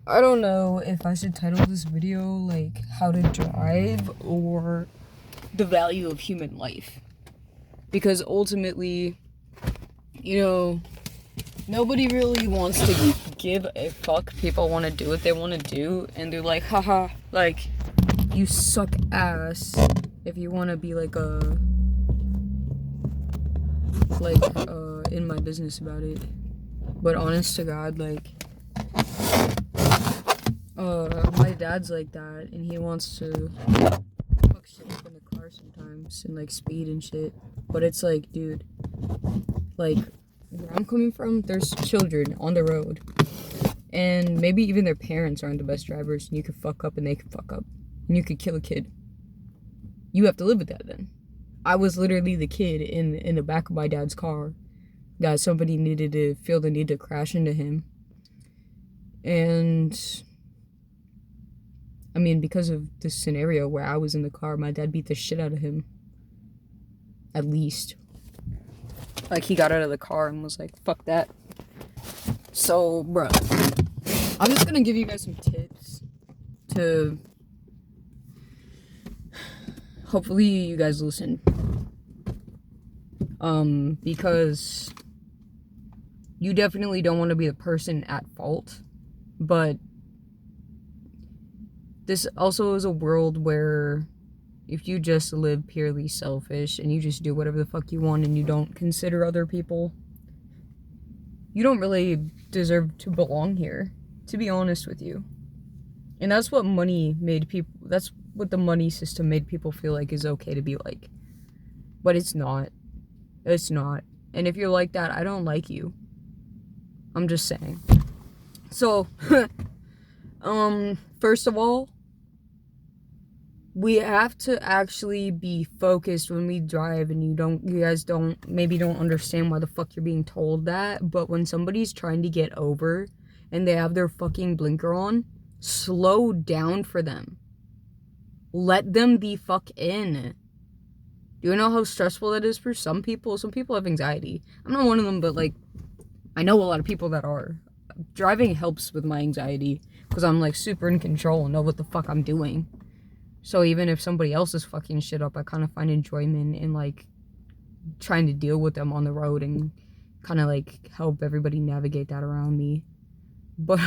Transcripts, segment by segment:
I don't know if I should title this video like how to drive or the value of human life. Because ultimately, nobody really wants to give a fuck. People want to do what they want to do, and they're like, haha, like, you suck ass if you want to be in my business about it. But honest to God, like, my dad's like that, and he wants to fuck shit up in the car sometimes, and like speed and shit. But it's like, dude, like, where I'm coming from, there's children on the road, and maybe even their parents aren't the best drivers, and you could fuck up and they could fuck up, and you could kill a kid. You have to live with that then. I was literally the kid in the back of my dad's car that somebody needed to feel the need to crash into him. And I mean, because of this scenario where I was in the car, my dad beat the shit out of him. At least. Like, he got out of the car and was like, fuck that. So, bruh, I'm just gonna give you guys some tips to hopefully you guys listen. Because you definitely don't want to be the person at fault, but this also is a world where if you just live purely selfish and you just do whatever the fuck you want and you don't consider other people, you don't really deserve to belong here, to be honest with you. And that's what that's what the money system made people feel like is okay to be like. But it's not. It's not. And if you're like that, I don't like you. I'm just saying. So, first of all, we have to actually be focused when we drive, and you guys don't understand why the fuck you're being told that, but when somebody's trying to get over and they have their fucking blinker on, slow down for them. Let them the fuck in. Do you know how stressful that is for some people? Some people have anxiety. I'm not one of them, but like, I know a lot of people that are. Driving helps with my anxiety because I'm like super in control and know what the fuck I'm doing. So even if somebody else is fucking shit up, I kind of find enjoyment in like trying to deal with them on the road and kind of like help everybody navigate that around me. But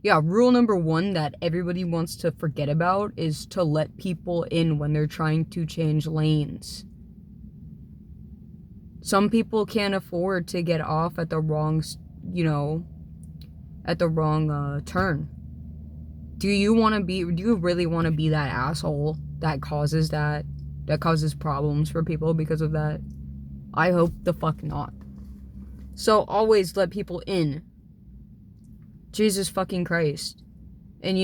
yeah, rule number 1 that everybody wants to forget about is to let people in when they're trying to change lanes. Some people can't afford to get off at the wrong, turn. Do you really want to be that asshole that causes problems for people because of that? I hope the fuck not. So always let people in. Jesus fucking Christ. And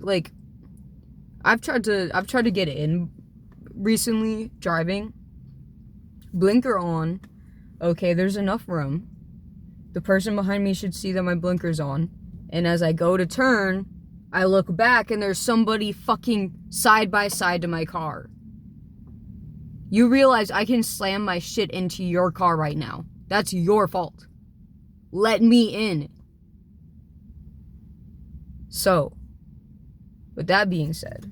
like, I've tried to get in recently driving. Blinker on. Okay, there's enough room. The person behind me should see that my blinker's on. And as I go to turn, I look back and there's somebody fucking side by side to my car. You realize I can slam my shit into your car right now. That's your fault. Let me in. So, with that being said,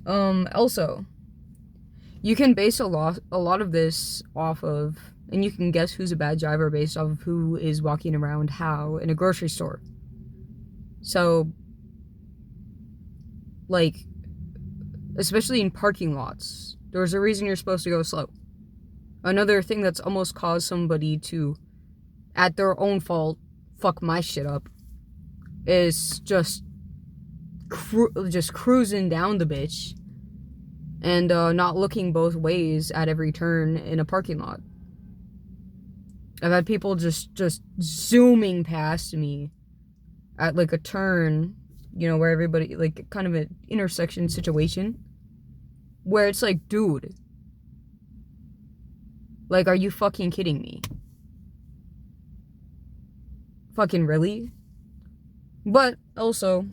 also, you can base a lot of this off of, and you can guess who's a bad driver based off of who is walking around how in a grocery store. So, like, especially in parking lots, there's a reason you're supposed to go slow. Another thing that's almost caused somebody to, at their own fault, fuck my shit up, is just cruising down the bitch and not looking both ways at every turn in a parking lot. I've had people just zooming past me at like a turn, where everybody, like, kind of an intersection situation where it's like, dude, like, are you fucking kidding me? Fucking really? But also,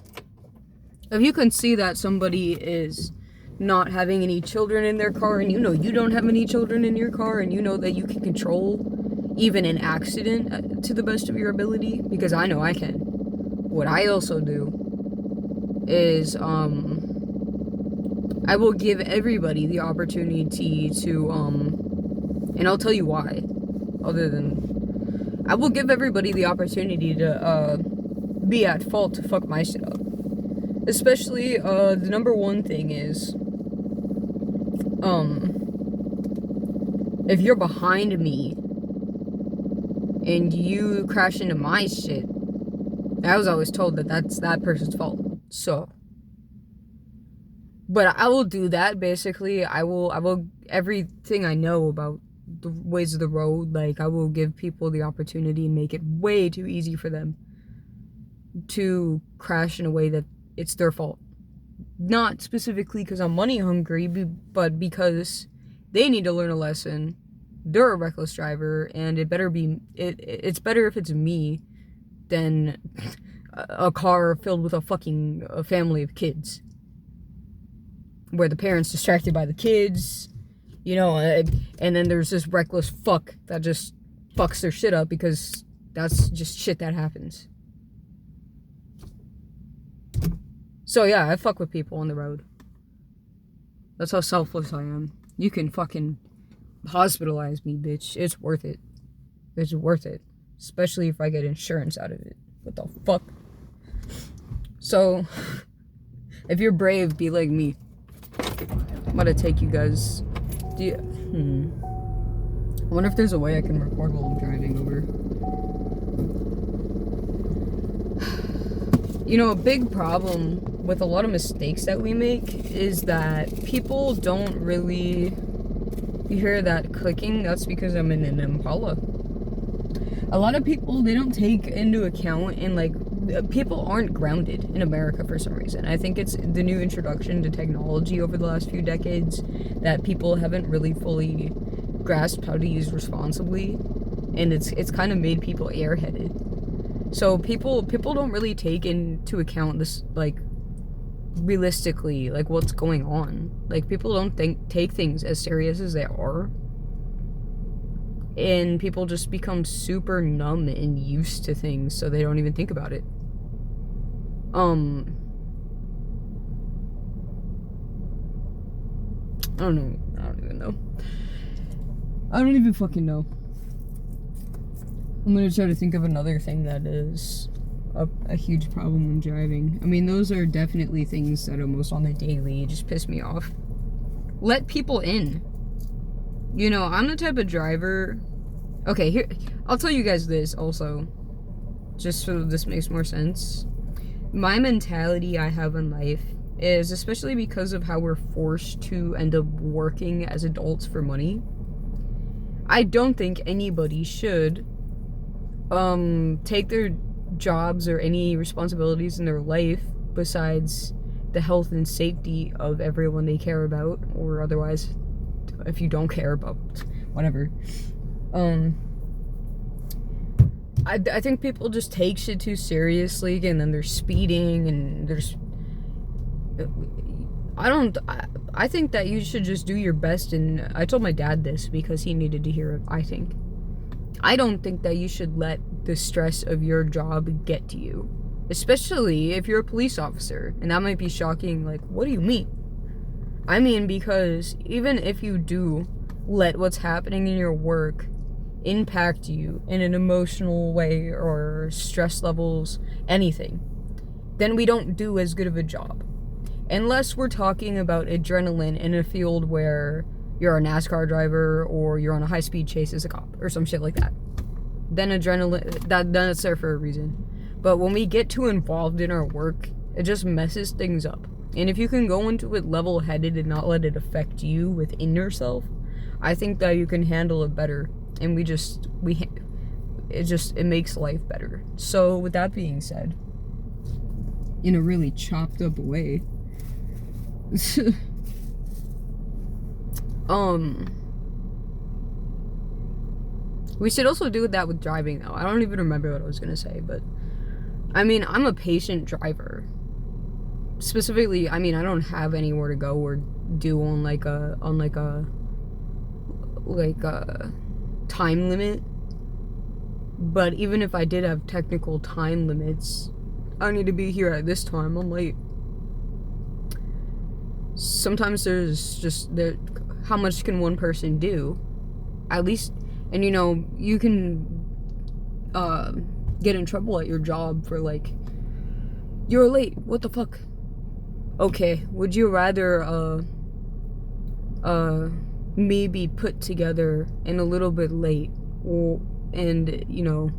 if you can see that somebody is not having any children in their car, and you know you don't have any children in your car, and you know that you can control even an accident to the best of your ability, because I know I can. What I also do is I will give everybody the opportunity to and I'll tell you why. Other than I will give everybody the opportunity to be at fault to fuck my shit up. Especially the number one thing is if you're behind me and you crash into my shit, I was always told that that's that person's fault. So, but I will do that. Basically, I will everything I know about the ways of the road. Like, I will give people the opportunity and make it way too easy for them to crash in a way that it's their fault. Not specifically because I'm money hungry, but because they need to learn a lesson. They're a reckless driver, and it's better if it's me than a car filled with a family of kids, where the parents distracted by the kids, and then there's this reckless fuck that just fucks their shit up, because that's just shit that happens. So yeah, I fuck with people on the road. That's how selfless I am. You can fucking hospitalize me, bitch. It's worth it. It's worth it. Especially if I get insurance out of it. What the fuck? So, if you're brave, be like me. I'm gonna take you guys. I wonder if there's a way I can record while I'm driving over. A big problem with a lot of mistakes that we make is that people don't really... You hear that clicking? That's because I'm in an Impala. A lot of people, they don't take into account, and people aren't grounded in America for some reason. I think it's the new introduction to technology over the last few decades that people haven't really fully grasped how to use responsibly, and it's kind of made people airheaded. So people don't really take into account this, realistically, what's going on. People don't take things as serious as they are. And people just become super numb and used to things, so they don't even think about it. I don't know. I don't even know. I don't even fucking know. I'm gonna try to think of another thing that is a huge problem when driving. I mean, those are definitely things that almost on the daily just piss me off. Let people in. I'm the type of driver... Okay, here, I'll tell you guys this also, just so this makes more sense. My mentality I have in life is, especially because of how we're forced to end up working as adults for money, I don't think anybody should take their jobs or any responsibilities in their life besides the health and safety of everyone they care about, or otherwise, if you don't care about whatever. I think people just take shit too seriously, and then they're speeding, and there's... I think that you should just do your best, and I told my dad this because he needed to hear it, I don't think that you should let the stress of your job get to you. Especially if you're a police officer. And that might be shocking, what do you mean? I mean, because even if you do let what's happening in your work impact you in an emotional way, or stress levels, anything, then we don't do as good of a job. Unless we're talking about adrenaline in a field where you're a NASCAR driver, or you're on a high-speed chase as a cop, or some shit like that. Then adrenaline, that's there for a reason. But when we get too involved in our work, it just messes things up. And if you can go into it level-headed and not let it affect you within yourself, I think that you can handle it better. And it makes life better. So with that being said, in a really chopped up way, we should also do that with driving, though. I don't even remember what I was gonna say, but I mean, I'm a patient driver. Specifically, I mean, I don't have anywhere to go or do on a time limit. But even if I did have technical time limits, I need to be here at this time, I'm late. Sometimes there's just how much can one person do? At least, and you know, you can get in trouble at your job for like, you're late, what the fuck? Okay, would you rather maybe put together and a little bit late, or, and you know,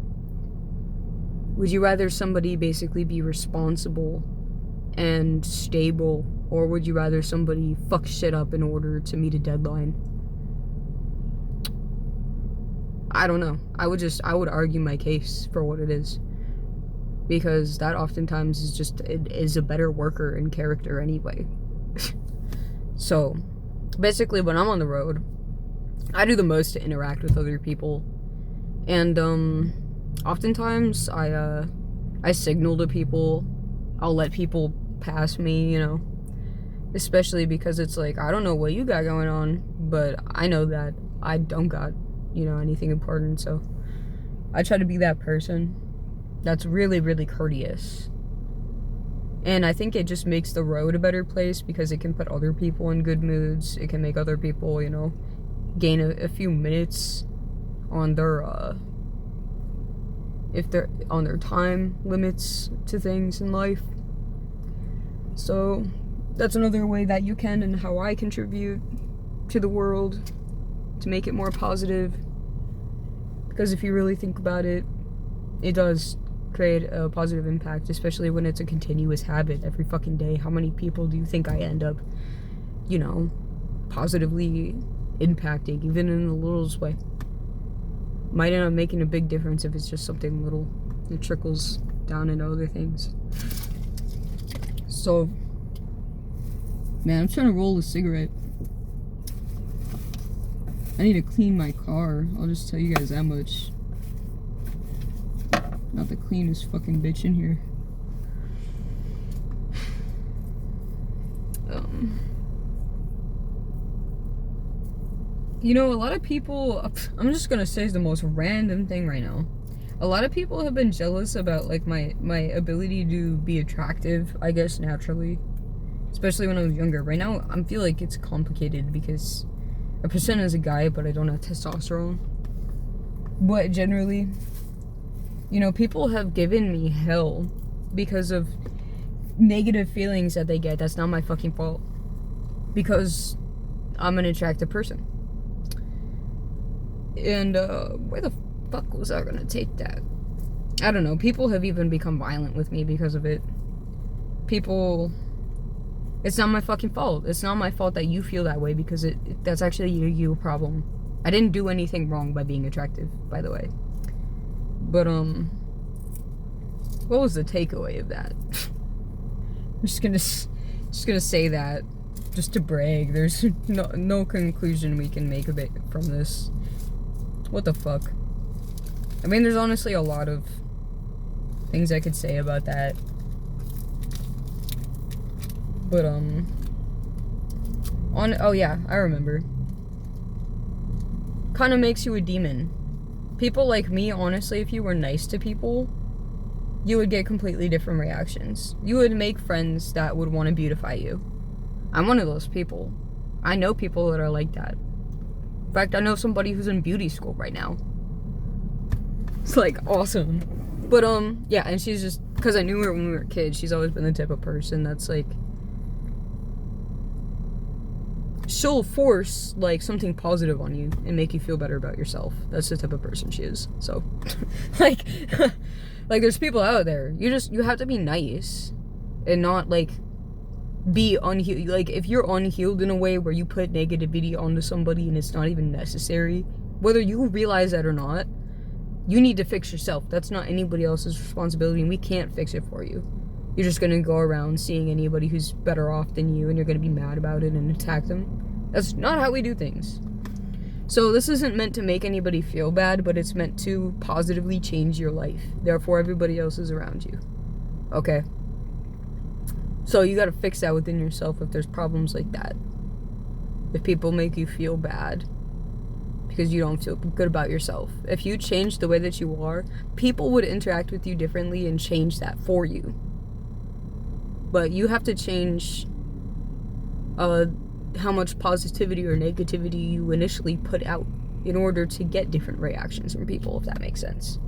would you rather somebody basically be responsible and stable, or would you rather somebody fuck shit up in order to meet a deadline? I don't know. I would argue my case for what it is, because that oftentimes is a better worker in character anyway. So basically, when I'm on the road, I do the most to interact with other people, and oftentimes I signal to people. I'll let people pass me, you know, especially because it's like, I don't know what you got going on, but I know that I don't got, you know, anything important. So I try to be that person that's really, really courteous. And I think it just makes the road a better place, because it can put other people in good moods. It can make other people, you know, gain a few minutes on their if they're on their time limits to things in life. So that's another way that you can, and how I contribute to the world to make it more positive. Because if you really think about it, it does create a positive impact, especially when it's a continuous habit every fucking day. How many people do you think I end up, you know, positively impacting, even in the littlest way? Might end up making a big difference if it's just something little. It trickles down into other things. So, man, I'm trying to roll a cigarette. I need to clean my car. I'll just tell you guys that much. Not the cleanest fucking bitch in here. You know, a lot of people, I'm just gonna say the most random thing right now. A lot of people have been jealous about, like, my ability to be attractive, I guess, naturally. Especially when I was younger. Right now, I feel like it's complicated because I present as a guy, but I don't have testosterone. But generally, you know, people have given me hell because of negative feelings that they get. That's not my fucking fault, because I'm an attractive person. And where the fuck was I gonna take that? I don't know. People have even become violent with me because of it. People, it's not my fucking fault. It's not my fault that you feel that way, because that's actually your problem. I didn't do anything wrong by being attractive, by the way. But what was the takeaway of that? I'm just gonna say that just to brag. There's no conclusion we can make of it from this. What the fuck? I mean, there's honestly a lot of things I could say about that. But oh yeah, I remember. Kind of makes you a demon. People like me, honestly, if you were nice to people, you would get completely different reactions. You would make friends that would want to beautify you. I'm one of those people. I know people that are like that. In fact, I know somebody who's in beauty school right now. It's like awesome. But yeah, and she's just, because I knew her when we were kids, she's always been the type of person that's like, she'll force like something positive on you and make you feel better about yourself. That's the type of person she is. So like like there's people out there. You have to be nice and not like be unhealed. Like, if you're unhealed in a way where you put negativity onto somebody and it's not even necessary, whether you realize that or not, you need to fix yourself. That's not anybody else's responsibility, and we can't fix it for you. You're just gonna go around seeing anybody who's better off than you, and you're gonna be mad about it and attack them. That's not how we do things. So this isn't meant to make anybody feel bad, but it's meant to positively change your life. Therefore, everybody else is around you. Okay? So you gotta fix that within yourself if there's problems like that. If people make you feel bad because you don't feel good about yourself. If you change the way that you are, people would interact with you differently and change that for you. But you have to change how much positivity or negativity you initially put out in order to get different reactions from people, if that makes sense.